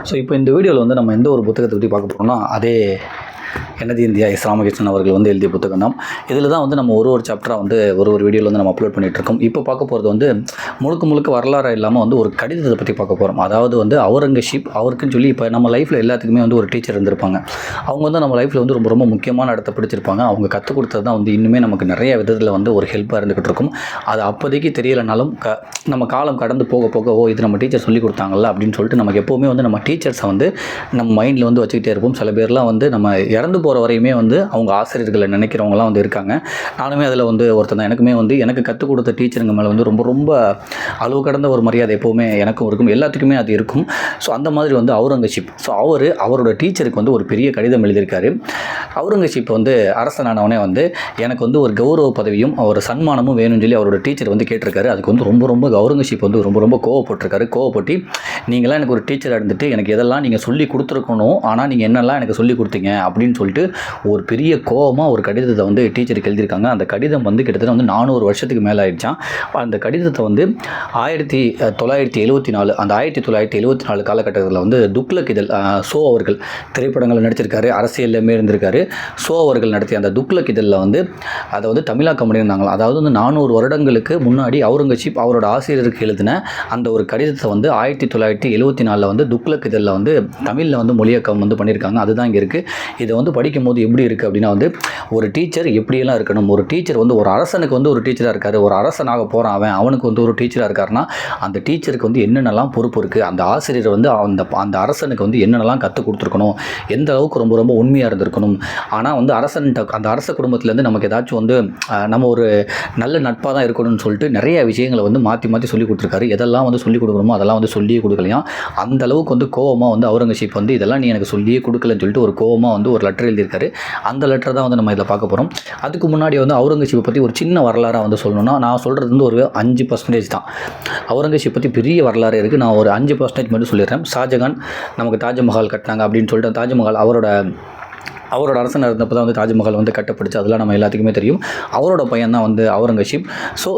So இப்போ இந்த வீடியோவில் வந்து நம்ம எந்த ஒரு புத்தகத்தை பற்றி பார்க்க போகிறோம்னா அதே எனது இந்தியா எஸ் ராமகிருஷ்ணன் அவர்கள் வந்து எழுதிய புத்தகம் தான். இதில் தான் வந்து நம்ம ஒரு சாப்டராக வந்து ஒரு வீடியோவில் வந்து நம்ம அப்லோட் பண்ணிகிட்டு இருக்கோம். இப்போ பார்க்க போகிறது வந்து முழுக்க வரலாறு இல்லாமல் வந்து ஒரு கடிதத்தை பற்றி பார்க்க போகிறோம். அதாவது வந்து அவுரங்கசீப் அவருக்குன்னு சொல்லி இப்போ நம்ம லைஃப்பில் எல்லாத்துக்குமே வந்து ஒரு டீச்சர் இருந்திருப்பாங்க. அவங்க வந்து நம்ம லைஃப்பில் வந்து ரொம்ப முக்கியமான இடத்த பிடிச்சிருப்பாங்க. அவங்க கற்றுக் கொடுத்தது தான் வந்து இன்னுமே நமக்கு நிறைய விதத்தில் வந்து ஒரு ஹெல்ப்பாக இருந்துகிட்டு இருக்கும். அது அப்போதைக்கு தெரியலைனாலும் நம்ம காலம் கடந்து போக இது நம்ம டீச்சர் சொல்லி கொடுத்தாங்கல்ல அப்படின்னு சொல்லிட்டு நமக்கு எப்போவுமே வந்து நம்ம டீச்சர்ஸை வந்து நம்ம மைண்டில் வந்து வச்சுக்கிட்டே இருப்போம். சில பேர்லாம் வந்து நம்ம இறந்து போகிற வரையுமே வந்து அவங்க ஆசிரியர்களை நினைக்கிறவங்களாம் வந்து இருக்காங்க. நானுமே அதில் வந்து ஒருத்தர் தான். எனக்குமே வந்து எனக்கு கற்றுக் கொடுத்த டீச்சருங்க மேலே வந்து ரொம்ப அளவு கடந்த ஒரு மரியாதை எப்போவுமே எனக்கும் இருக்கும், எல்லாத்துக்குமே அது இருக்கும். ஸோ அந்த மாதிரி வந்து அவுரங்கசீப் அவரோட டீச்சருக்கு வந்து ஒரு பெரிய கடிதம் எழுதியிருக்காரு. அவுரங்கசீப் வந்து அரசனானவனே வந்து எனக்கு வந்து ஒரு கௌரவ பதவியும் ஒரு சன்மானமும் வேணும்னு சொல்லி அவரோட டீச்சர் வந்து கேட்டிருக்காரு. அதுக்கு வந்து ரொம்ப அவுரங்கசீப் வந்து ரொம்ப கோவப்பட்டு நீங்களாம் எனக்கு ஒரு டீச்சராக இருந்துட்டு எனக்கு எதெல்லாம் நீங்கள் சொல்லி கொடுத்துருக்கணும், ஆனால் நீங்கள் என்னெல்லாம் எனக்கு சொல்லி கொடுத்தீங்க அப்படின்னு சொல்லிட்டு ஒரு பெரிய கோவமாக ஒரு கடிதத்தை வந்து டீச்சருக்கு எழுதியிருக்காங்க. அந்த கடிதம் வந்து கிட்டத்தட்ட வந்து 400 வருஷத்துக்கு மேலே ஆயிடுச்சான். அந்த கடிதத்தை வந்து 1974 அந்த 1974 காலகட்டத்தில் வந்து துக்ளக் இதழ் ஷோ அவர்கள் திரைப்படங்கள் நடிச்சிருக்காரு, அரசியல்லையுமே இருந்திருக்காரு. ஷோ அவர்கள் நடத்திய அந்த துக்ளக் இதழில் வந்து அதை வந்து தமிழாக்கம் பண்ணியிருந்தாங்களா. அதாவது வந்து 400 வருடங்களுக்கு முன்னாடி அவுரங்கசீப் அவரோட ஆசிரியருக்கு எழுதின அந்த ஒரு கடிதத்தை வந்து 1974 வந்து துக்ளக் இதழில் வந்து தமிழில் வந்து மொழியாக்கம் வந்து பண்ணியிருக்காங்க. அதுதான் இங்கே இருக்குது. இதை வந்து படிக்கும்போது எப்படி இருக்குது அப்படின்னா வந்து ஒரு டீச்சர் எப்படியெல்லாம் இருக்கணும், ஒரு டீச்சர் வந்து ஒரு அரசனுக்கு வந்து ஒரு டீச்சராக இருக்கார், ஒரு அரசனாக போகிறான் அவனுக்கு வந்து ஒரு டீச்சராக இருக்காருன்னா அந்த டீச்சருக்கு வந்து என்னென்னலாம் பொறுப்பு இருக்குது, அந்த ஆசிரியர் வந்து அந்த அரசனுக்கு வந்து என்னென்னலாம் கற்றுக் கொடுத்துருக்கணும், எந்த அளவுக்கு ரொம்ப உண்மையாக இருந்திருக்கணும். ஆனால் வந்து அந்த அரச குடும்பத்துலேருந்து நமக்கு ஏதாச்சும் வந்து நம்ம ஒரு நல்ல நட்பாக தான் இருக்கணும்னு சொல்லிட்டு நிறைய விஷயங்களை வந்து மாற்றி சொல்லி கொடுத்துருக்காரு. எதெல்லாம் வந்து சொல்லிக் கொடுக்கணுமோ அதெல்லாம் வந்து சொல்லியே கொடுக்கலையாம். அந்த அளவுக்கு வந்து கோவமாக வந்து அவுரங்கசீப் வந்து இதெல்லாம் நீ எனக்கு சொல்லியே கொடுக்கலன்னு சொல்லிட்டு ஒரு கோவமாக வந்து ஒரு லெட்டர் எழுதியிருக்காரு. அந்த லெட்டர் தான் வந்து நம்ம இதில் பார்க்க போகிறோம். அதுக்கு முன்னாடி வந்து அவுரங்கசீப்பை பற்றி ஒரு சின்ன வரலாறாக வந்து சொல்லணும்னா நான் சொல்கிறது வந்து ஒரு 5% தான். அவுரங்கசீப் பற்றி பெரிய வரலாறு இருக்குது. நான் ஒரு 5% மட்டும் சொல்லிடுறேன். ஷாஜகான் நமக்கு தாஜ்மஹால் கட்டினாங்க அப்படின்னு சொல்லிட்டு தாஜ்மஹால் அவரோட அரசனாக இருந்தப்போ தான் வந்து தாஜ்மஹால் வந்து கட்டப்படுச்சு. அதெல்லாம் நம்ம எல்லாத்துக்குமே தெரியும். அவரோட பையன் தான் வந்து அவுரங்கசீப். ஸோ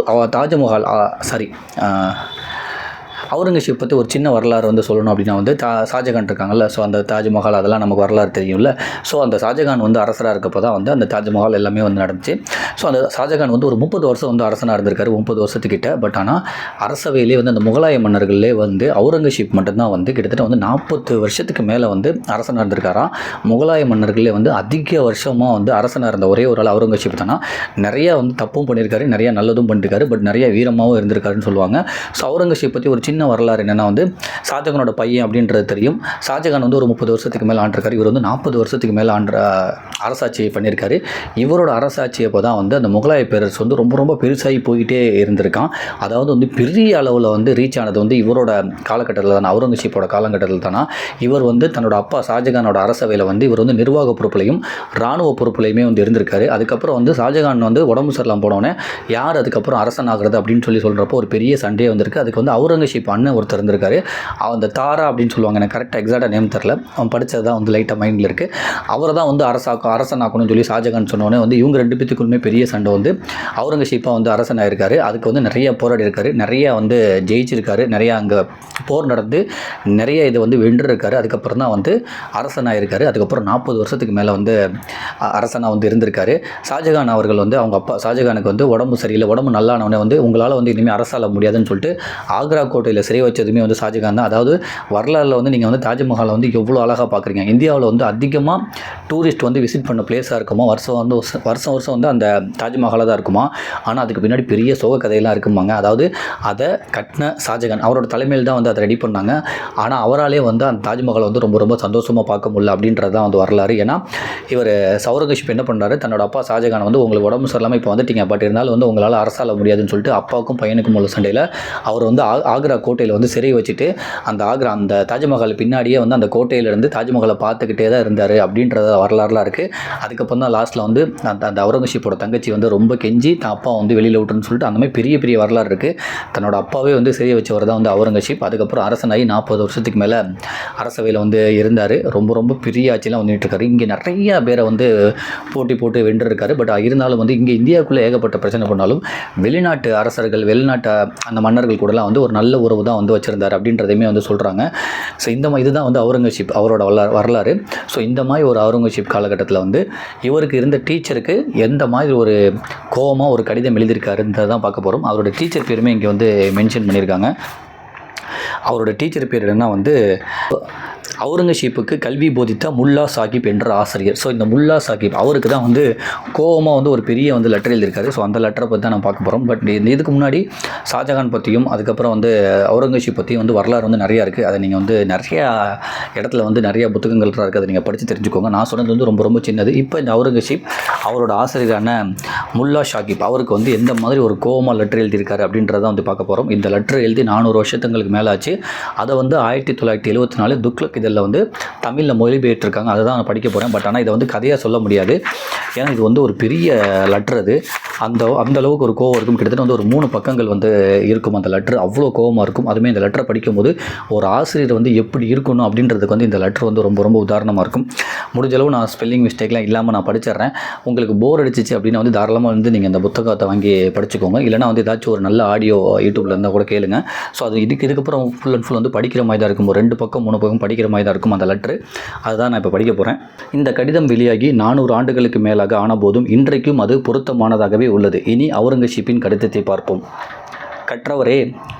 அவுரங்கசீப் பற்றி ஒரு சின்ன வரலாறு வந்து சொல்லணும் அப்படின்னா வந்து ஷாஜகான் இருக்காங்கல்ல, ஸோ அந்த தாஜ்மஹால் அதெல்லாம் நமக்கு வரலாறு தெரியும்ல. ஸோ அந்த ஷாஜகான் வந்து அரசராக இருக்கப்போ தான் வந்து அந்த தாஜ்மஹால் எல்லாமே வந்து நடந்துச்சு. ஸோ அந்த ஷாஜகான் வந்து ஒரு 30 வருஷம் வந்து அரசனாக இருந்திருக்காரு, 30 வருஷத்துக்கிட்ட. பட் ஆனால் அரசவையிலே வந்து அந்த முகலாய மன்னர்களே வந்து அவுரங்கசீப் மட்டும்தான் வந்து கிட்டத்தட்ட வந்து 40 வருஷத்துக்கு மேலே வந்து அரசனாக இருந்திருக்காராம். முகலாய மன்னர்களே வந்து அதிக வருஷமாக வந்து அரசனாக இருந்த ஒரே ஒரு ஆள் அவுரங்கசீப் தானா. நிறையா வந்து தப்பும் பண்ணியிருக்காரு, நிறையா நல்லதும் பண்ணியிருக்காரு, பட் நிறைய வீரமாகவும் இருந்திருக்காருன்னு சொல்லுவாங்க. ஸோ அவுரங்கசீப் பற்றி ஒரு சின்ன வரலாறு என்னென்னா வந்து ஷாஜகானோட பையன் அப்படின்றது தெரியும். ஷாஜகான் வந்து ஒரு 30 வருஷத்துக்கு மேலே ஆண்டிருக்காரு. இவர் வந்து 40 வருஷத்துக்கு மேலே அரசாட்சியை பண்ணியிருக்காரு. இவரோட அரசாட்சி அப்போ தான் வந்து அந்த முகலாய பேரரசு வந்து ரொம்ப பெருசாகி போய்கிட்டே இருந்திருக்கான். அதாவது வந்து பெரிய அளவில் வந்து ரீச் ஆனது வந்து இவரோட காலகட்டத்தில் தானே, அவுரங்கசீப்போட காலகட்டத்தில் தானே. இவர் வந்து தன்னோட அப்பா ஷாஜகானோட அரசவையில் வந்து இவர் வந்து நிர்வாக பொறுப்புலையும் இராணுவ பொறுப்புலையுமே வந்து இருந்திருக்காரு. அதுக்கப்புறம் வந்து ஷாஜகான் வந்து உடம்பு சரியில்லாமல் போனோடனே யார் அதுக்கப்புறம் அரசன் ஆகிறது அப்படின்னு சொல்கிறப்போ ஒரு பெரிய சண்டையே வந்திருக்கு. அதுக்கு வந்து அவுரங்கசீப் அண்ணன் ஒருத்தர் இருந்திருக்காரு. அந்த தாரா அப்படின்னு சொல்லுவாங்க, எனக்கு கரெக்டாக எக்ஸாக்டாக நேம் தெரில, அவன் படித்தது தான் வந்து லைட்டாக மைண்டில் இருக்குது. அவரை தான் வந்து அரசனாக்கணும்னு சொல்லி ஷாஜகான் சொன்னோடனே வந்து இவங்க 2 பேத்துக்குள்ளுமே பெரிய சண்டை வந்து அவுரங்கசீப்பாக வந்து அரசனாயிருக்காரு. அதுக்கு வந்து நிறைய போராடி இருக்காரு, நிறைய வந்து ஜெயிச்சிருக்காரு, நிறையா அங்கே போர் நடந்து நிறைய இதை வந்து வென்றிருக்காரு. அதுக்கப்புறம் தான் வந்து அரசனாயிருக்காரு. அதுக்கப்புறம் 40 வருஷத்துக்கு மேலே வந்து அரசனாக வந்து இருந்திருக்காரு. ஷாஜகான் அவர்கள் வந்து அவங்க அப்பா ஷாஜகானுக்கு வந்து உடம்பு சரியில்லை, உடம்பு நல்லானவனே வந்து உங்களால் வந்து இனிமேல் அரசாள முடியாதுன்னு சொல்லிட்டு ஆக்ரா கோட்டையில் சிறை வச்சதுமே வந்து ஷாஜகான் தான். அதாவது வரலாறில் வந்து நீங்கள் வந்து தாஜ்மஹாலை வந்து எவ்வளோ அழகாக பார்க்குறீங்க. இந்தியாவில் வந்து அதிகமாக டூரிஸ்ட் வந்து விசிட் பண்ண பிளேஸாக இருக்குமா, வருஷம் வந்து அந்த தாஜ்மஹாலாக தான் இருக்குமா. ஆனால் அதுக்கு பின்னாடி பெரிய சோக கதையெல்லாம் இருக்குமாங்க. அதாவது அதை கட்டின ஷாஜகான் அவரோட தலைமையில் தான் வந்து அதை ரெடி பண்ணாங்க. ஆனால் அவராலே வந்து அந்த தாஜ்மஹாலை வந்து ரொம்ப சந்தோஷமாக பார்க்க முடியல அப்படின்றது தான் வந்து வரலாறு. ஏன்னா இவர் அவுரங்கசீப் என்ன பண்ணுறாரு, தன்னோட அப்பா ஷாஜகான் வந்து உங்களுக்கு உடம்பு சரியில்லாமல் இப்போ வந்துட்டீங்க, பட் இருந்தாலும் வந்து உங்களால் அரசாள முடியாதுன்னு சொல்லிட்டு அப்பாவுக்கும் பையனுக்கும் உள்ள சண்டையில் அவர் வந்து ஆக்ரா கோட்டையில் வந்து சிறை வச்சுட்டு அந்த தாஜ்மஹால் பின்னாடியே வந்து அந்த கோட்டையிலேருந்து தாஜ்மஹாலை பார்த்துக்கிட்டே தான் இருந்தார் அப்படின்றத வரலாறுலாம் இருக்குது. அதுக்கப்புறம் தான் லாஸ்ட்டில் வந்து அந்த அவுரங்கசீப்போட தங்கச்சி வந்து ரொம்ப கெஞ்சி தான் அப்பா வந்து வெளியில் விட்டுன்னு சொல்லிட்டு அந்த மாதிரி பெரிய வரலாறு இருக்குது. தன்னோட அப்பாவே வந்து சிறை வச்சவர் தான் வந்து அவுரங்கசீப். அதுக்கப்புறம் அரசனாகி 40 வருஷத்துக்கு மேலே அரசவையில் வந்து இருந்தார். ரொம்ப பெரிய ஆட்சியெலாம் வந்துட்டு இருக்காரு. இங்கே நிறைய பேரை வந்து போட்டு வென்றிருக்காரு. பட் இருந்தாலும் வந்து இங்கே இந்தியாவுக்குள்ளே ஏகப்பட்ட பிரச்சனை பண்ணாலும் வெளிநாட்டு அரசர்கள், வெளிநாட்டு அந்த மன்னர்கள் கூடலாம் வந்து ஒரு நல்ல உறவு அளவு தான் வந்து வச்சுருந்தார் அப்படின்றதையுமே வந்து சொல்கிறாங்க. ஸோ இதுதான் வந்து அவுரங்கசீப் அவரோட வரலாறு. ஸோ இந்த மாதிரி ஒரு அவுரங்கசீப் காலகட்டத்தில் வந்து இவருக்கு இருந்த டீச்சருக்கு எந்த மாதிரி ஒரு கோவமாக ஒரு கடிதம் எழுதியிருக்காருன்றதை தான் பார்க்க போகிறோம். அவரோட டீச்சர் பேருமே இங்கே வந்து மென்ஷன் பண்ணியிருக்காங்க. அவரோட டீச்சர் பேர் என்னன்னா வந்து அவுரங்கசீப்புக்கு கல்வி போதித்த முல்லா சாஹிப் என்ற ஆசிரியர். ஸோ இந்த முல்லா சாஹிப் அவருக்கு தான் வந்து கோவமாக வந்து ஒரு பெரிய வந்து லெட்டர் எழுதியிருக்காரு. ஸோ அந்த லெட்டரை பற்றி தான் நான் பார்க்க போகிறோம். பட் இதுக்கு முன்னாடி ஷாஜகான் பற்றியும் அதுக்கப்புறம் வந்து அவுரங்கசீப் பற்றியும் வந்து வரலாறு வந்து நிறையா இருக்குது. அதை நீங்கள் வந்து நிறையா இடத்துல வந்து நிறைய புத்தகங்கள் இருக்குது, அதை நீங்கள் படித்து தெரிஞ்சுக்கோங்க. நான் சொன்னது வந்து ரொம்ப ரொம்ப சின்னது. இப்போ இந்த அவுரங்கசீப் அவரோட ஆசிரியரான முல்லா சாஹிப் அவருக்கு வந்து எந்த மாதிரி ஒரு கோவமாக லெட்டர் எழுதியிருக்காரு அப்படின்றத வந்து பார்க்க போகிறோம். இந்த லெட்டர் எழுதி 400 வருஷத்துங்களுக்கு மேலே ஆச்சு. அதை வந்து 1974 துக்ளக் இதில் வந்து தமிழில் மொழிபெயர்த்திருக்காங்க. அதை தான் நான் படிக்க போகிறேன். பட் ஆனால் இதை வந்து கதையாக சொல்ல முடியாது. ஏன்னா இது வந்து ஒரு பெரிய லெட்டர். அது அந்த அளவுக்கு ஒரு கோவம் இருக்கும். கிட்டத்தட்ட வந்து ஒரு 3 பக்கங்கள் வந்து இருக்கும் அந்த லெட்டர். அவ்வளோ கோவமாக இருக்கும். அதுவுமே இந்த லெட்டரை படிக்கும்போது ஒரு ஆசிரியர் வந்து எப்படி இருக்கணும் அப்படின்றதுக்கு வந்து இந்த லெட்டர் வந்து ரொம்ப ரொம்ப உதாரணமாக இருக்கும். முடிஞ்சளவு நான் ஸ்பெல்லிங் மிஸ்டேக்லாம் இல்லாமல் நான் படிச்சிடுறேன். உங்களுக்கு போர் அடிச்சிச்சு அப்படின்னா வந்து தாராளமாக வந்து நீங்கள் இந்த புத்தகத்தை வாங்கி படிச்சுக்கோங்க. இல்லைனா வந்து ஏதாச்சும் ஒரு நல்ல ஆடியோ யூடியூப்பில் இருந்தால் கூட கேளுங்க. ஸோ அது இதுக்கப்புறம் ஃபுல் அண்ட் ஃபுல் வந்து படிக்கிற மாதிரி தான் இருக்கும். ஒரு 2 பக்கம் 3 பக்கம் படிக்கிற மாதிரி தான் இருக்கும் அந்த லெட்ரு. அதுதான் நான் இப்போ படிக்க போகிறேன். இந்த கடிதம் வெளியாகி 400 ஆண்டுகளுக்கு மேலாக ஆனபோதும் இன்றைக்கும் அது பொருத்தமானதாகவே உள்ளது. இனி அவுரங்கசீப்பின் கடிதத்தை பார்ப்போம். கற்றவரே,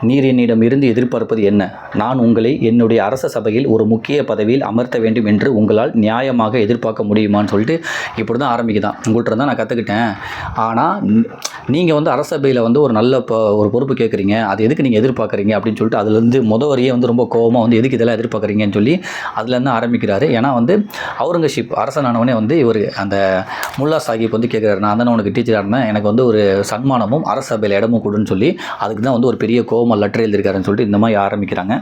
நீர் என்னிடம் இருந்து எதிர்பார்ப்பது என்ன? நான் உங்களை என்னுடைய அரச சபையில் ஒரு முக்கிய பதவியில் அமர்த்த வேண்டும் என்று உங்களால் நியாயமாக எதிர்பார்க்க முடியுமான்னு சொல்லிட்டு இப்படி தான் ஆரம்பிக்குதான். உங்கள்கிட்ட தான் நான் கற்றுக்கிட்டேன். ஆனால் நீங்கள் வந்து அரசபையில் வந்து ஒரு நல்ல ஒரு பொறுப்பு கேட்குறீங்க, அது எதுக்கு நீங்கள் எதிர்பார்க்குறீங்க அப்படின்னு சொல்லிட்டு அதுலேருந்து வரியே வந்து ரொம்ப கோவமாக வந்து எதுக்கு இதெல்லாம் எதிர்பார்க்குறீங்கன்னு சொல்லி அதுலேருந்து ஆரம்பிக்கிறாரு. ஏன்னா வந்து அவுரங்கசீப் அரசனானவனே வந்து இவர் அந்த முல்லா சாஹிப் வந்து கேட்குறாரு, நான் தானே உனக்கு டீச்சராக இருந்தேன், எனக்கு வந்து ஒரு சன்மானமும் அரசபையில் இடமும் கொடுன்னு சொல்லி அதுக்கு தான் வந்து ஒரு பெரிய கோவமாக லெட்டர் எழுதியிருக்காருன்னு சொல்லிட்டு இந்த மாதிரி ஆரம்பிக்கிறாங்க.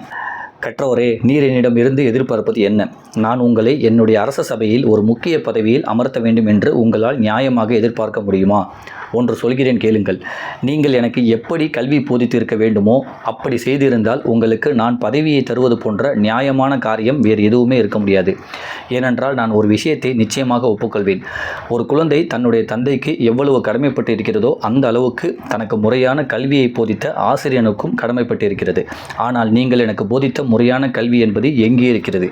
கற்றவரே, நீர் என்னிடம் இருந்து எதிர்பார்ப்பது என்ன? நான் உங்களை என்னுடைய அரச சபையில் ஒரு முக்கிய பதவியில் அமர்த்த வேண்டும் என்று உங்களால் நியாயமாக எதிர்பார்க்க முடியுமா? ஒன்று சொல்கிறேன் கேளுங்கள். நீங்கள் எனக்கு எப்படி கல்வி போதித்து இருக்க வேண்டுமோ அப்படி செய்திருந்தால் உங்களுக்கு நான் பதவியை தருவது போன்ற நியாயமான காரியம் வேறு எதுவுமே இருக்க முடியாது. ஏனென்றால் நான் ஒரு விஷயத்தை நிச்சயமாக ஒப்புக்கொள்வேன். ஒரு குழந்தை தன்னுடைய தந்தைக்கு எவ்வளவு கடமைப்பட்டு இருக்கிறதோ அந்த அளவுக்கு தனக்கு முறையான கல்வியை போதித்த ஆசிரியனுக்கும் கடமைப்பட்டு இருக்கிறது. ஆனால் நீங்கள் எனக்கு போதித்த முறையான கல்வி என்பது எங்கே இருக்கிறது?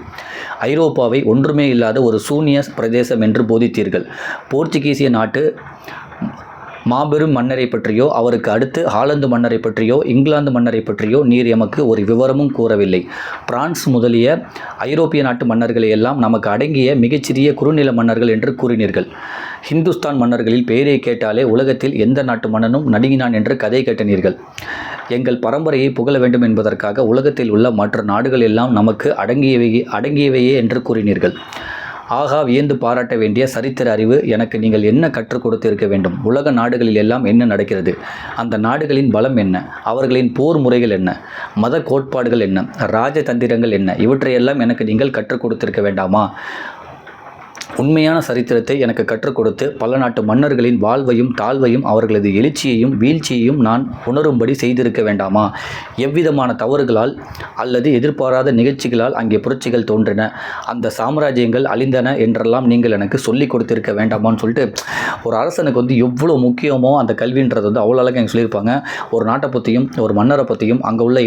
ஐரோப்பாவை ஒன்றுமே இல்லாத ஒரு சூனிய பிரதேசம் என்று போதித்தீர்கள். போர்ச்சுகீசிய நாட்டு மாபெரும் மன்னரை பற்றியோ அவருக்கு அடுத்து ஹாலந்து மன்னரை பற்றியோ இங்கிலாந்து மன்னரை பற்றியோ நீர் எமக்கு ஒரு விவரமும் கூறவில்லை. பிரான்ஸ் முதலிய ஐரோப்பிய நாட்டு மன்னர்களை எல்லாம் நமக்கு அடங்கிய மிகச்சிறிய குறுநில மன்னர்கள் என்று கூறினீர்கள். ஹிந்துஸ்தான் மன்னர்களில் பெயரை கேட்டாலே உலகத்தில் எந்த நாட்டு மன்னனும் நடுங்கினான் என்று கதை கேட்டனீர்கள். எங்கள் பரம்பரையை புகழ வேண்டும் என்பதற்காக உலகத்தில் உள்ள மற்ற நாடுகள் எல்லாம் நமக்கு அடங்கியவையே என்று கூறினீர்கள். ஆகா, வியந்து பாராட்ட வேண்டிய சரித்திர அறிவு எனக்கு நீங்கள் என்ன கற்றுக் கொடுத்திருக்க வேண்டும்? உலக நாடுகளில் எல்லாம் என்ன நடக்கிறது? அந்த நாடுகளின் பலம் என்ன? அவர்களின் போர் முறைகள் என்ன? மத கோட்பாடுகள் என்ன? ராஜதந்திரங்கள் என்ன? இவற்றையெல்லாம் எனக்கு நீங்கள் கற்றுக் கொடுத்திருக்க வேண்டாமா? உண்மையான சரித்திரத்தை எனக்கு கற்றுக் கொடுத்து பல நாட்டு மன்னர்களின் வாழ்வையும் தாழ்வையும் அவர்களது எழுச்சியையும் வீழ்ச்சியையும் நான் உணரும்படி செய்திருக்க வேண்டாமா? எவ்விதமான தவறுகளால் அல்லது எதிர்பாராத நிகழ்ச்சிகளால் அங்கே புரட்சிகள் தோன்றின, அந்த சாம்ராஜ்யங்கள் அழிந்தன என்றெல்லாம் நீங்கள் எனக்கு சொல்லிக் கொடுத்திருக்க வேண்டாமான்னு சொல்லிட்டு ஒரு அரசனுக்கு வந்து எவ்வளோ முக்கியமோ அந்த கல்வின்றது வந்து அவ்வளோ அழகாக எனக்கு சொல்லியிருப்பாங்க. ஒரு நாட்டை பற்றியும் ஒரு மன்னரை பற்றியும் அங்கே உள்ள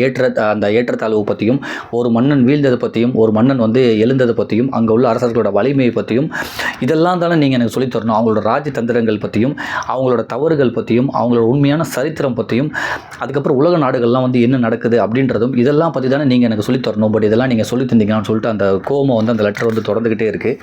அந்த ஏற்றத்தாழ்வு பற்றியும் ஒரு மன்னன் வீழ்ந்ததை பற்றியும் ஒரு மன்னன் வந்து எழுந்ததை பற்றியும் அங்கே உள்ள அரசர்களோட வலிமையை பற்றியும் இதெல்லாம் தானே நீங்கள் எனக்கு சொல்லித்தரணும். அவங்களோட ராஜதந்திரங்கள் பற்றியும் அவங்களோட தவறுகள் பற்றியும் அவங்களோட உண்மையான சரித்திரம் பற்றியும் அதுக்கப்புறம் உலக நாடுகள்லாம் வந்து என்ன நடக்குது அப்படின்றதும் இதெல்லாம் பற்றி தானே நீங்கள் எனக்கு சொல்லித்தரணும். பட் இதெல்லாம் நீங்கள் சொல்லி தந்தீங்கன்னு சொல்லிட்டு அந்த கோபம் வந்து அந்த லெட்டர் வந்து தொடர்ந்துக்கிட்டே இருக்குது.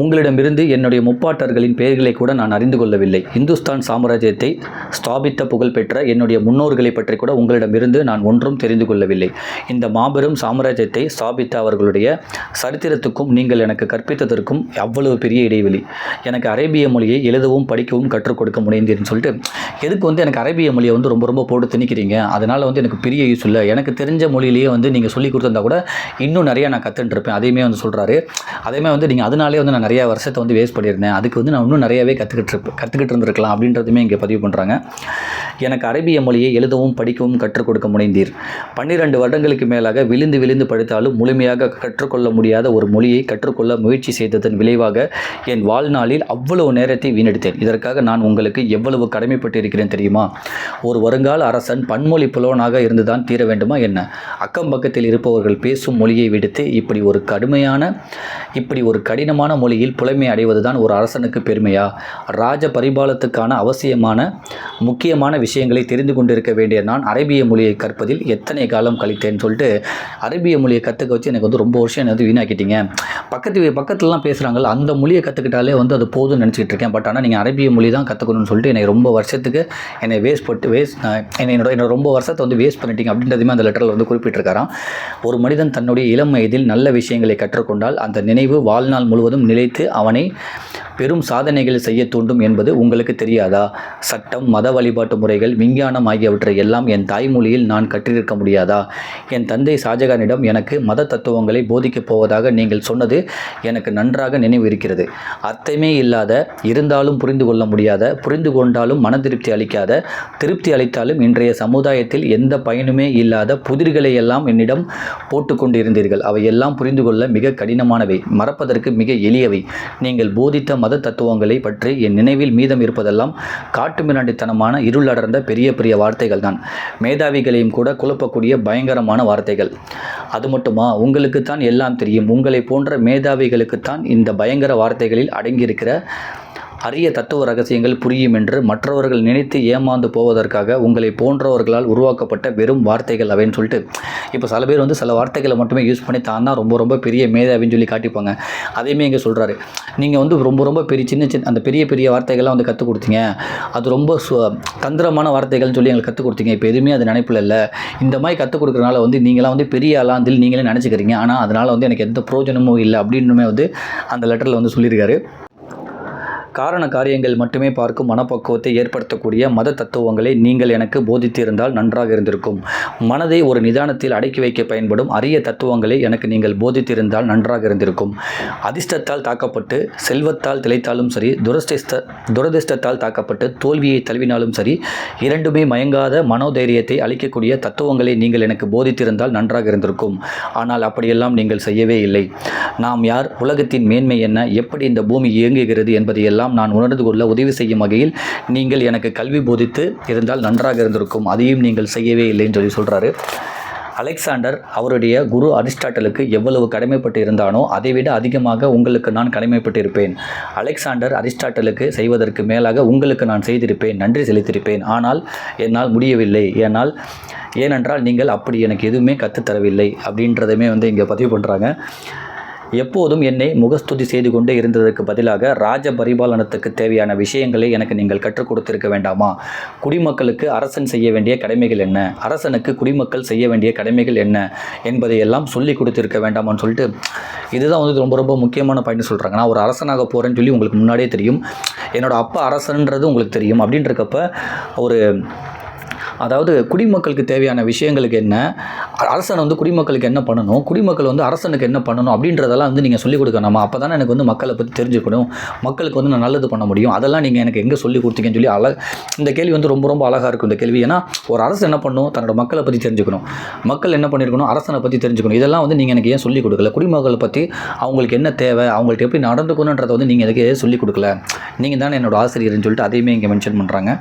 உங்களிடமிருந்து என்னுடைய முப்பாட்டர்களின் பெயர்களை கூட நான் அறிந்து கொள்ளவில்லை. இந்துஸ்தான் சாம்ராஜ்யத்தை ஸ்தாபித்த புகழ்பெற்ற என்னுடைய முன்னோர்களை பற்றி கூட உங்களிடமிருந்து நான் ஒன்றும் தெரிந்து கொள்ளவில்லை. இந்த மாபெரும் சாம்ராஜ்யத்தை ஸ்தாபித்த அவர்களுடைய சரித்திரத்துக்கும் நீங்கள் எனக்கு கற்பித்ததற்கும் அவ்வளவு பெரிய இடைவெளி. எனக்கு அரேபிய மொழியை எழுதவும் படிக்கவும் கற்றுக் கொடுக்க முடியுதுன்னு சொல்லிட்டு எதுக்கு வந்து எனக்கு அரேபிய மொழியை வந்து ரொம்ப ரொம்ப போட்டு திணிக்கிறீங்க? அதனால் வந்து எனக்கு பெரிய யூஸ் இல்லை. எனக்கு தெரிஞ்ச மொழியிலேயே வந்து நீங்கள் சொல்லி கொடுத்துருந்தா கூட இன்னும் நிறையா நான் கற்றுட்டுருப்பேன். அதையுமே வந்து சொல்கிறாரு. அதேமாதிரி வந்து நீங்கள் அதனாலே வந்து நான் நிறையா வருஷத்தை வந்து வேஸ்ட் பண்ணியிருந்தேன், அதுக்கு வந்து நான் இன்னும் நிறையாவே கற்றுக்கிட்டு இருந்திருக்கலாம் அப்படின்றதுமே இங்கே பதிவு பண்ணுறாங்க. எனக்கு அரபிய மொழியை எழுதவும் படிக்கவும் கற்றுக் கொடுக்க முனைந்தீர். 12 வருடங்களுக்கு மேலாக விழுந்து விழுந்து படித்தாலும் முழுமையாக கற்றுக்கொள்ள முடியாத ஒரு மொழியை கற்றுக்கொள்ள முயற்சி செய்ததன் விளைவாக என் வாழ்நாளில் அவ்வளவு நேரத்தை வீணடித்தேன். இதற்காக நான் உங்களுக்கு எவ்வளவு கடமைப்பட்டு இருக்கிறேன் தெரியுமா? ஒரு வருங்கால அரசன் பன்மொழி புலவனாக இருந்துதான் தீர வேண்டுமா என்ன? அக்கம் பக்கத்தில் இருப்பவர்கள் பேசும் மொழியை விடுத்து இப்படி ஒரு கடினமான மொழியில் புலமை அடைவதுதான் ஒரு அரசனுக்கு பெருமையா? ராஜ பரிபாலத்துக்கான அவசியமான முக்கியமான விஷயங்களை தெரிந்து கொண்டிருக்க வேண்டிய நான் அரேபிய மொழியை கற்பதில் எத்தனை காலம் கழித்தேன்னு சொல்லிட்டு, அரேபிய மொழியை கற்றுக்க வச்சு எனக்கு வந்து ரொம்ப வருஷம் வந்து வீணாக்கிட்டீங்க. பக்கத்துலலாம் பேசுகிறாங்கல்ல, அந்த மொழியை கற்றுக்கிட்டாலே வந்து அது போதும்னு நினச்சிக்கிட்டு இருக்கேன். பட் ஆனால் நீங்கள் அரேபிய மொழி தான் கற்றுக்கணும்னு சொல்லிட்டு என்னை ரொம்ப வருஷத்துக்கு என்னோட ரொம்ப வருஷத்தை வந்து வேஸ்ட் பண்ணிட்டீங்க அப்படின்றதுமே அந்த லெட்டரில் வந்து குறிப்பிட்டிருக்காராம். ஒரு மனிதன் தன்னுடைய இளம் வயதில் நல்ல விஷயங்களை கற்றுக்கொண்டால் அந்த நினைவு வாழ்நாள் முழுவதும் நிலைத்து அவனை பெரும் சாதனைகள் செய்ய தூண்டும் என்பது உங்களுக்கு தெரியாதா? சட்டம், மத வழிபாட்டு முறைகள், விஞ்ஞானம் ஆகியவற்றை எல்லாம் என் தாய்மொழியில் நான் கற்றிருக்க முடியாதா? என் தந்தை ஷாஜகானிடம் எனக்கு மத தத்துவங்களை போதிக்கப் போவதாக நீங்கள் சொன்னது எனக்கு நன்றாக நினைவு இருக்கிறது. அர்த்தமே இல்லாத, இருந்தாலும் புரிந்து கொள்ள முடியாத, புரிந்து கொண்டாலும் மன திருப்தி அளிக்காத, திருப்தி அளித்தாலும் இன்றைய சமுதாயத்தில் எந்த பயனுமே இல்லாத புதிர்களை எல்லாம் என்னிடம் போட்டுக்கொண்டிருந்தீர்கள். அவையெல்லாம் புரிந்து கொள்ள மிக கடினமானவை, மறப்பதற்கு மிக எளியவை. நீங்கள் போதித்த மத தத்துவங்களை பற்றி என் நினைவில் மீதம் இருப்பதெல்லாம் காட்டுமிராண்டித்தனமான இருள் அடர்ந்த பெரிய பெரிய வார்த்தைகள் தான். மேதாவிகளையும் கூட குழப்பக்கூடிய பயங்கரமான வார்த்தைகள். அது மட்டுமா? உங்களுக்குத்தான் எல்லாம் தெரியும். உங்களை போன்ற மேதாவிகளுக்குத்தான் இந்த பயங்கர வார்த்தைகளில் அடங்கியிருக்கிற அரிய தத்துவ ரகசியங்கள் புரியும் என்று மற்றவர்கள் நினைத்து ஏமாந்து போவதற்காக உங்களை போன்றவர்களால் உருவாக்கப்பட்ட வெறும் வார்த்தைகள் அவைன்னு சொல்லிட்டு, இப்போ சில பேர் வந்து சில வார்த்தைகளை மட்டுமே யூஸ் பண்ணி தான் தான் ரொம்ப பெரிய மேதாவின்னு சொல்லி காட்டிப்பாங்க. அதையுமே இங்கே சொல்கிறாரு, நீங்கள் வந்து ரொம்ப பெரிய சின்ன அந்த பெரிய வார்த்தைகள்லாம் வந்து கற்றுக் கொடுத்தீங்க, அது ரொம்ப தந்திரமான வார்த்தைகள்னு சொல்லி எங்களுக்கு கற்றுக் கொடுத்தீங்க. இப்போ எதுவுமே அது நினைப்பில் இல்லை. இந்த மாதிரி கற்றுக் கொடுக்குறனால வந்து நீங்களாம் வந்து பெரிய ஆளாக வந்து நீங்களே நினச்சிக்கிறீங்க. ஆனால் அதனால் வந்து எனக்கு எந்த பிரயோஜனமும் இல்லை அப்படின்னுமே வந்து அந்த லெட்டரில் வந்து சொல்லியிருக்காரு. காரண காரியங்கள் மட்டுமே பார்க்கும் மனப்பக்குவத்தை ஏற்படுத்தக்கூடிய மத தத்துவங்களை நீங்கள் எனக்கு போதித்திருந்தால் நன்றாக இருந்திருக்கும். மனதை ஒரு நிதானத்தில் அடக்கி வைக்க பயன்படும் அரிய தத்துவங்களை எனக்கு நீங்கள் போதித்திருந்தால் நன்றாக இருந்திருக்கும். அதிர்ஷ்டத்தால் தாக்கப்பட்டு செல்வத்தால் திளைத்தாலும் சரி, துரதிர்ஷ்டத்தால் தாக்கப்பட்டு தோல்வியை தழுவினாலும் சரி, இரண்டுமே மயங்காத மனோதைரியத்தை அளிக்கக்கூடிய தத்துவங்களை நீங்கள் எனக்கு போதித்திருந்தால் நன்றாக இருந்திருக்கும். ஆனால் அப்படியெல்லாம் நீங்கள் செய்யவே இல்லை. நாம் யார், உலகத்தின் மேன்மை என்ன, எப்படி இந்த பூமி இயங்குகிறது என்பதையெல்லாம் நான் உணர்ந்து கொள்ள உதவி செய்யும் வகையில் நீங்கள் எனக்கு கல்வி போதித்து இருந்தால் நன்றாக இருந்திருக்கும். அதையும் நீங்கள் செய்யவே இல்லைன்னு சொல்லி சொல்கிறாரு. அலெக்சாண்டர் அவருடைய குரு அரிஸ்டாட்டலுக்கு எவ்வளவு கடமைப்பட்டு இருந்தானோ அதைவிட அதிகமாக உங்களுக்கு நான் கடமைப்பட்டு இருப்பேன். அலெக்சாண்டர் அரிஸ்டாட்டலுக்கு செய்வதற்கு மேலாக உங்களுக்கு நான் செய்திருப்பேன், நன்றி செலுத்தியிருப்பேன். ஆனால் என்னால் முடியவில்லை. ஏனென்றால் நீங்கள் அப்படி எனக்கு எதுவுமே கற்றுத்தரவில்லை அப்படின்றதுமே வந்து இங்கே பதிவு பண்ணுறாங்க. எப்போதும் என்னை முகஸ்துதி செய்து கொண்டே இருந்ததற்கு பதிலாக ராஜ பரிபாலனத்துக்கு தேவையான விஷயங்களை எனக்கு நீங்கள் கற்றுக் கொடுத்திருக்க வேண்டாமா? குடிமக்களுக்கு அரசன் செய்ய வேண்டிய கடமைகள் என்ன, அரசனுக்கு குடிமக்கள் செய்ய வேண்டிய கடமைகள் என்ன என்பதையெல்லாம் சொல்லி கொடுத்திருக்க வேண்டாமான்னு சொல்லிட்டு, இதுதான் வந்து ரொம்ப முக்கியமான பாயிண்ட் சொல்கிறாங்க. நான் ஒரு அரசனாக போகிறேன்னு சொல்லி உங்களுக்கு முன்னாடியே தெரியும், என்னோடய அப்பா அரசன்றது உங்களுக்கு தெரியும். அப்படின்றக்கப்ப அதாவது குடிமக்களுக்கு தேவையான விஷயங்களுக்கு என்ன, அரசன் வந்து குடிமக்களுக்கு என்ன பண்ணணும், குடிமக்கள் வந்து அரசனுக்கு என்ன பண்ணணும் அப்படின்றதெல்லாம் வந்து நீங்கள் சொல்லிக் கொடுக்கணுமா? அப்போ தானே எனக்கு வந்து மக்களை பற்றி தெரிஞ்சுக்கணும், மக்களுக்கு வந்து நான் நல்லது பண்ண முடியும். அதெல்லாம் நீங்கள் எனக்கு எங்கே சொல்லிக் கொடுத்தீங்கன்னு சொல்லி இந்த கேள்வி வந்து ரொம்ப அழகாக இருக்கும் இந்த கேள்வி. ஏன்னா ஒரு அரசு என்ன பண்ணணும், தன்னோட மக்களை பற்றி தெரிஞ்சுக்கணும், மக்கள் என்ன பண்ணியிருக்கணும், அரசனை பற்றி தெரிஞ்சுக்கணும். இதெல்லாம் வந்து நீங்கள் எனக்கு ஏன் சொல்லிக் கொடுக்கல? குடிமக்களை பற்றி அவங்களுக்கு என்ன தேவை, அவங்கள்ட்ட எப்படி நடந்துக்கணுன்றதை வந்து நீங்கள் எனக்கு சொல்லிக் கொடுக்கல, நீங்கள் தானே என்னோடய ஆசிரியர்னு சொல்லிட்டு அதையுமே இங்கே மென்ஷன் பண்ணுறாங்க.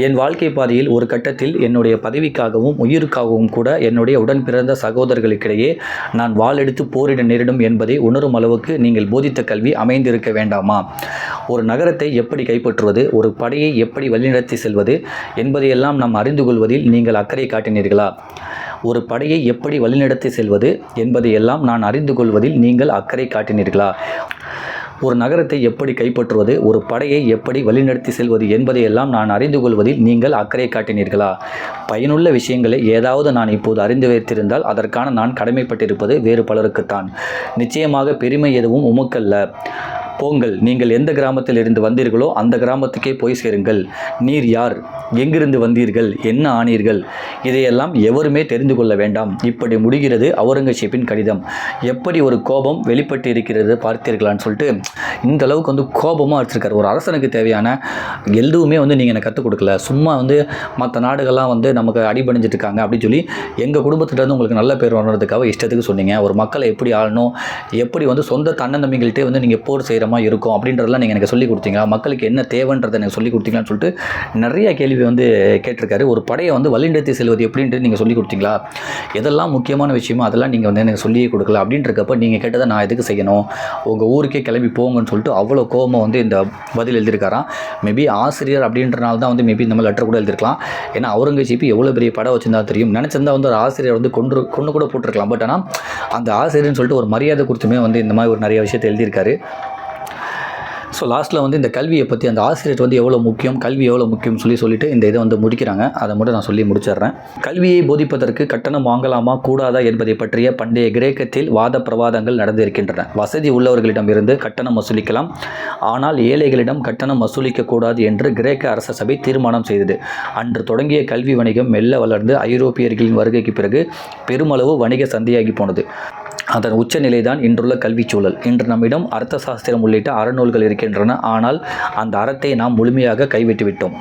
என் வாழ்க்கை பாதையில் ஒரு கட்டத்தில் என்னுடைய பதவிக்காகவும் உயிருக்காகவும் கூட என்னுடைய உடன் பிறந்த சகோதரர்களுக்கிடையே நான் வாளெடுத்து போரிட நேரிடும் என்பதை உணரும் அளவுக்கு நீங்கள் போதித்த கல்வி அமைந்திருக்க வேண்டாமா? ஒரு நகரத்தை எப்படி கைப்பற்றுவது, ஒரு படையை எப்படி வழிநடத்தி செல்வது என்பதையெல்லாம் நாம் அறிந்து கொள்வதில் நீங்கள் அக்கறை காட்டினீர்களா? ஒரு படையை எப்படி வழிநடத்தி செல்வது என்பதையெல்லாம் நான் அறிந்து கொள்வதில் நீங்கள் அக்கறை காட்டினீர்களா? ஒரு நகரத்தை எப்படி கைப்பற்றுவது, ஒரு படையை எப்படி வழிநடத்தி செல்வது என்பதையெல்லாம் நான் அறிந்து கொள்வதில் நீங்கள் அக்கறை காட்டினீர்களா? பயனுள்ள விஷயங்களை ஏதாவது நான் இப்போது அறிந்து வைத்திருந்தால் அதற்கான நான் கடமைப்பட்டிருப்பது வேறு பலருக்குத்தான். நிச்சயமாக பெருமை எதுவும் உமக்கல்ல. போங்கள், நீங்கள் எந்த கிராமத்தில் இருந்து வந்தீர்களோ அந்த கிராமத்துக்கே போய் சேருங்கள். நீர் யார், எங்கிருந்து வந்தீர்கள், என்ன ஆனீர்கள், இதையெல்லாம் எவருமே தெரிந்து கொள்ள வேண்டாம். இப்படி முடிகிறது அவுரங்கசீப்பின் கடிதம். எப்படி ஒரு கோபம் வெளிப்பட்டு இருக்கிறது பார்த்தீர்களான்னு சொல்லிட்டு இந்த அளவுக்கு வந்து கோபமாக வச்சுருக்காரு. ஒரு அரசனுக்கு தேவையான எதுவுமே வந்து நீங்கள் எனக்கு கற்றுக் கொடுக்கல, சும்மா வந்து மற்ற நாடுகள்லாம் வந்து நமக்கு அடிபணிஞ்சிட்டு இருக்காங்க அப்படின்னு சொல்லி எங்கள் குடும்பத்திட்ட வந்து உங்களுக்கு நல்ல பேர் வர்றதுக்காக இஷ்டத்துக்கு சொன்னீங்க. ஒரு மக்களை எப்படி ஆளணும், எப்படி வந்து சொந்த தன்னந்தம்பிகள்கிட்டே வந்து நீங்கள் போர் செய்கிற மாதிரி இருக்கும் அப்படின்றதெல்லாம் நீங்கள் எனக்கு சொல்லிக் கொடுத்தீங்களா, மக்களுக்கு என்ன தேவைன்றதை எனக்கு சொல்லிக் கொடுத்தீங்களான்னு சொல்லிட்டு நிறைய கேள்வி வந்து கேட்டிருக்காரு. ஒரு படையை வந்து வழிநடத்தி செல்வது எப்படின்ட்டு நீங்கள் சொல்லிக் கொடுத்தீங்களா, எதெல்லாம் முக்கியமான விஷயமோ அதெல்லாம் நீங்கள் வந்து எனக்கு சொல்லியே கொடுக்கல அப்படின்றக்கப்ப நீங்கள் கேட்டதை நான் எதுக்கு செய்யணும், உங்கள் ஊருக்கே கிளம்பி போங்கன்னு சொல்லிட்டு அவ்வளோ கோபமாக வந்து இந்த பதில் எழுதியிருக்காராம். மேபி ஆசிரியர் அப்படின்றனால தான் வந்து மேபி இந்த மாதிரி லெட்டர் கூட எழுதிருக்கலாம். ஏன்னா அவுரங்கசீப் எவ்வளோ பெரிய படம் வச்சிருந்தா தெரியும், நினச்சிருந்தா வந்து ஒரு ஆசிரியர் வந்து கொண்டு கூட போட்டிருக்கலாம். பட் ஆனால் அந்த ஆசிரியர்னு சொல்லிட்டு ஒரு மரியாதை குறித்துமே வந்து இந்த மாதிரி ஒரு நிறைய விஷயத்தை எழுதியிருக்காரு. ஸோ லாஸ்ட்டில் வந்து இந்த கல்வியை பற்றி அந்த ஆசிரியர் வந்து எவ்வளோ முக்கியம், கல்வி எவ்வளோ முக்கியம்னு சொல்லிட்டு இந்த இதை வந்து முடிக்கிறாங்க. அதை மட்டும் நான் சொல்லி முடிச்சிடுறேன். கல்வியை போதிப்பதற்கு கட்டணம் வாங்கலாமா கூடாதா என்பதை பற்றிய பண்டைய கிரேக்கத்தில் வாத பிரவாதங்கள் நடந்திருக்கின்றன. வசதி உள்ளவர்களிடம் இருந்து கட்டணம் வசூலிக்கலாம், ஆனால் ஏழைகளிடம் கட்டணம் வசூலிக்கக்கூடாது என்று கிரேக்க அரச சபை தீர்மானம் செய்தது. அன்று தொடங்கிய கல்வி வணிகம் மெல்ல வளர்ந்து ஐரோப்பியர்களின் வருகைக்கு பிறகு பெருமளவு வணிக சந்தையாகி போனது. அதன் உச்சநிலைதான் இன்றுள்ள கல்விச் சூழல். இன்று நம்மிடம் அர்த்த சாஸ்திரம் உள்ளிட்ட அறநூல்கள் இருக்கின்றன, ஆனால் அந்த அறத்தை நாம் முழுமையாக கைவிட்டுவிட்டோம்.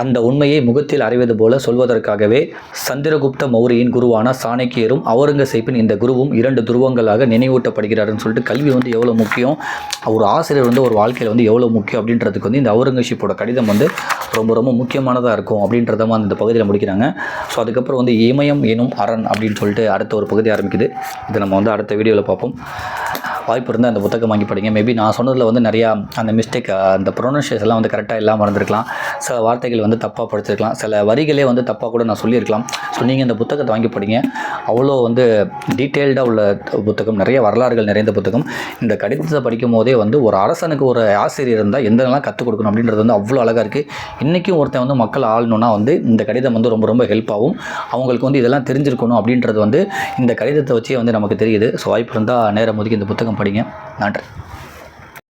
அந்த உண்மையை முகத்தில் அறிவது போல சொல்வதற்காகவே சந்திரகுப்த மௌரியின் குருவான சாணக்கியரும் அவுரங்கசீப்பின் இந்த குருவும் 2 துருவங்களாக நினைவூட்டப்படுகிறாருன்னு சொல்லிட்டு கல்வி வந்து எவ்வளோ முக்கியம், ஒரு ஆசிரியர் வந்து ஒரு வாழ்க்கையில் வந்து எவ்வளோ முக்கியம் அப்படின்றதுக்கு வந்து இந்த அவுரங்கசீப்போட கடிதம் வந்து ரொம்ப ரொம்ப முக்கியமானதாக இருக்கும் அப்படின்றத அந்த பகுதியில் முடிக்கிறாங்க. ஸோ அதுக்கப்புறம் வந்து இமயம் எனும் அரண் அப்படின்னு சொல்லிட்டு அடுத்த ஒரு பகுதி ஆரம்பிக்குது. இதை நம்ம வந்து அடுத்த வீடியோவில் பார்ப்போம். வாய்ப்பு இருந்தால் அந்த புத்தகம் வாங்கி படிங்க. மேபி நான் சொன்னதில் வந்து நிறையா அந்த மிஸ்டேக், அந்த ப்ரொனன்சியேஷன்லாம் வந்து கரெக்டாக இல்லாமல் இருந்திருக்கலாம், சில வார்த்தைகள் வந்து தப்பாக படிச்சிருக்கலாம், சில வரிகளே வந்து தப்பாக கூட நான் சொல்லியிருக்கலாம். ஸோ நீங்கள் இந்த புத்தகத்தை வாங்கி படிங்க. அவ்வளோ வந்து டீட்டெயில்டாக உள்ள புத்தகம், நிறைய வரலாறுகள் நிறைந்த புத்தகம். இந்த கடிதத்தை படிக்கும் போதே வந்து ஒரு அரசனுக்கு ஒரு ஆசிரியர் இருந்தால் எந்தெல்லாம் கற்றுக் கொடுக்கணும் அப்படின்றது வந்து அவ்வளோ அழகாக இருக்குது. இன்றைக்கும் ஒருத்தன் வந்து மக்கள் ஆளணுன்னா வந்து இந்த கடிதம் வந்து ரொம்ப ரொம்ப ஹெல்ப் ஆகும். அவங்களுக்கு வந்து இதெல்லாம் தெரிஞ்சிருக்கணும் அப்படின்றது வந்து இந்த கடிதத்தை வச்சே வந்து நமக்கு தெரியுது. ஸோ வாய்ப்பு இருந்தால் நேரம் ஒதுக்கி இந்த புத்தகம் படிங்க. நன்றி.